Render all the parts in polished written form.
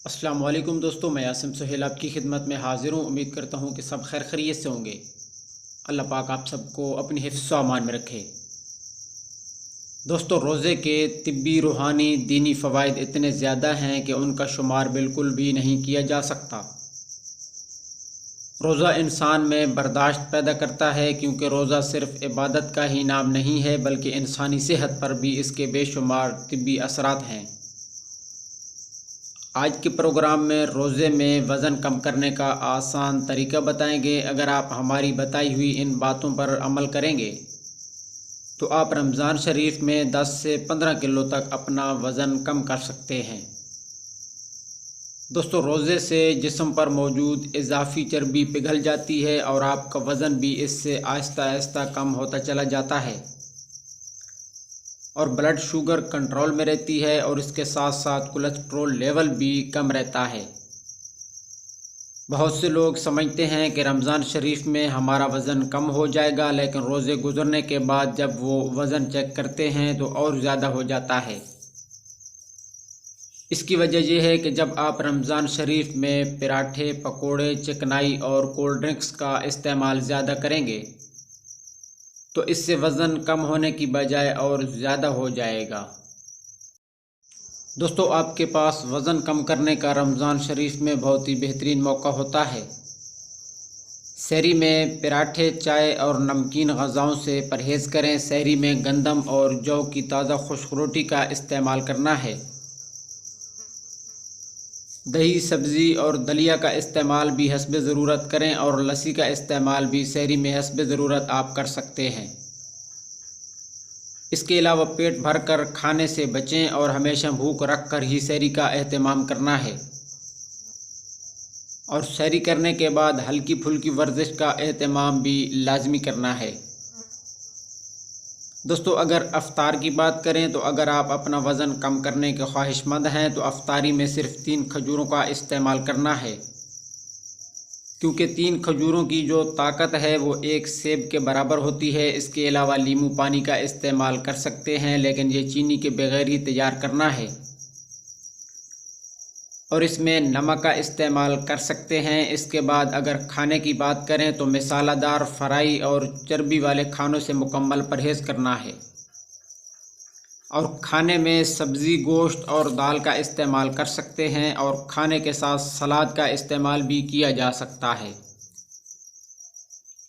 अस्सलाम वालेकुम दोस्तों, मैं आसिम सुहेल आपकी खिदमत में हाज़िर हूँ। उम्मीद करता हूँ कि सब खैर खैरियत से होंगे। अल्लाह पाक आप सबको अपनी हिफ्ज़ व अमान में रखे। दोस्तों, रोज़े के तिब्बी, रूहानी, दीनी फ़वाइद इतने ज़्यादा हैं कि उनका शुमार बिल्कुल भी नहीं किया जा सकता। रोज़ा इंसान में बर्दाश्त पैदा करता है, क्योंकि रोज़ा सिर्फ़ इबादत का ही नाम नहीं है बल्कि इंसानी सेहत पर भी इसके बेशुमार तिब्बी असरात हैं। आज के प्रोग्राम में रोज़े में वज़न कम करने का आसान तरीका बताएंगे। अगर आप हमारी बताई हुई इन बातों पर अमल करेंगे तो आप रमज़ान शरीफ में 10 से 15 किलो तक अपना वज़न कम कर सकते हैं। दोस्तों, रोज़े से जिस्म पर मौजूद इजाफ़ी चर्बी पिघल जाती है और आपका वज़न भी इससे आहिस्ता आहिस्ता कम होता चला जाता है और ब्लड शुगर कंट्रोल में रहती है और इसके साथ साथ कोलेस्ट्रॉल लेवल भी कम रहता है। बहुत से लोग समझते हैं कि रमज़ान शरीफ में हमारा वज़न कम हो जाएगा, लेकिन रोज़े गुजरने के बाद जब वो वज़न चेक करते हैं तो और ज़्यादा हो जाता है। इसकी वजह यह है कि जब आप रमज़ान शरीफ में पराठे, पकोड़े, चिकनाई और कोल्ड ड्रिंक्स का इस्तेमाल ज़्यादा करेंगे तो इससे वज़न कम होने की बजाय और ज़्यादा हो जाएगा। दोस्तों, आपके पास वज़न कम करने का रमज़ान शरीफ में बहुत ही बेहतरीन मौका होता है। सहरी में पराठे, चाय और नमकीन ग़ज़ाओं से परहेज़ करें। सहरी में गंदम और जौ की ताज़ा खुश्क रोटी का इस्तेमाल करना है। दही, सब्ज़ी और दलिया का इस्तेमाल भी हस्बे ज़रूरत करें और लस्सी का इस्तेमाल भी सहरी में हस्बे ज़रूरत आप कर सकते हैं। इसके अलावा पेट भर कर खाने से बचें और हमेशा भूख रख कर ही सहरी का एहतमाम करना है और सहरी करने के बाद हल्की फुल्की वर्जिश का एहतमाम भी लाजमी करना है। दोस्तों, अगर अफ्तार की बात करें तो अगर आप अपना वज़न कम करने के ख्वाहिशमंद हैं तो अफ्तारी में सिर्फ 3 खजूरों का इस्तेमाल करना है, क्योंकि 3 खजूरों की जो ताकत है वो 1 सेब के बराबर होती है। इसके अलावा नींबू पानी का इस्तेमाल कर सकते हैं, लेकिन ये चीनी के बगैर ही तैयार करना है और इसमें नमक का इस्तेमाल कर सकते हैं। इसके बाद अगर खाने की बात करें तो मसालेदार, फ्राई और चर्बी वाले खानों से मुकम्मल परहेज़ करना है और खाने में सब्ज़ी, गोश्त और दाल का इस्तेमाल कर सकते हैं और खाने के साथ सलाद का इस्तेमाल भी किया जा सकता है।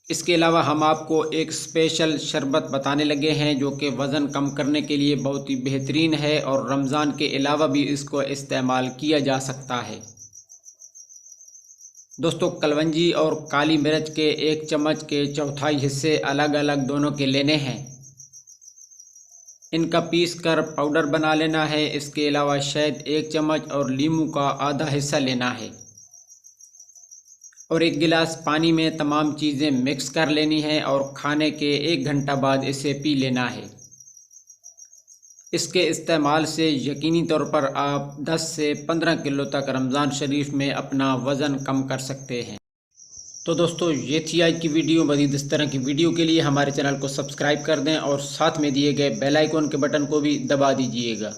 इसके अलावा हम आपको एक स्पेशल शरबत बताने लगे हैं जो कि वज़न कम करने के लिए बहुत ही बेहतरीन है और रमज़ान के अलावा भी इसको इस्तेमाल किया जा सकता है। दोस्तों, कलवंजी और काली मिर्च के 1 चम्मच के चौथाई हिस्से अलग अलग दोनों के लेने हैं। इनका पीस कर पाउडर बना लेना है। इसके अलावा शहद 1 चम्मच और नींबू का आधा हिस्सा लेना है और 1 गिलास पानी में तमाम चीज़ें मिक्स कर लेनी है और खाने के 1 घंटा बाद इसे पी लेना है। इसके इस्तेमाल से यकीनी तौर पर आप 10 से 15 किलो तक रमज़ान शरीफ में अपना वज़न कम कर सकते हैं। तो दोस्तों, ये थी आज की वीडियो। मज़ीद इस तरह की वीडियो के लिए हमारे चैनल को सब्सक्राइब कर दें और साथ में दिए गए बेल आइकन के बटन को भी दबा दीजिएगा।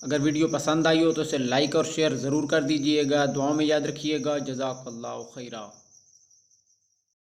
अगर वीडियो पसंद आई हो तो इसे लाइक और शेयर ज़रूर कर दीजिएगा। दुआओं में याद रखिएगा। जज़ाकल्लाहु खैरा।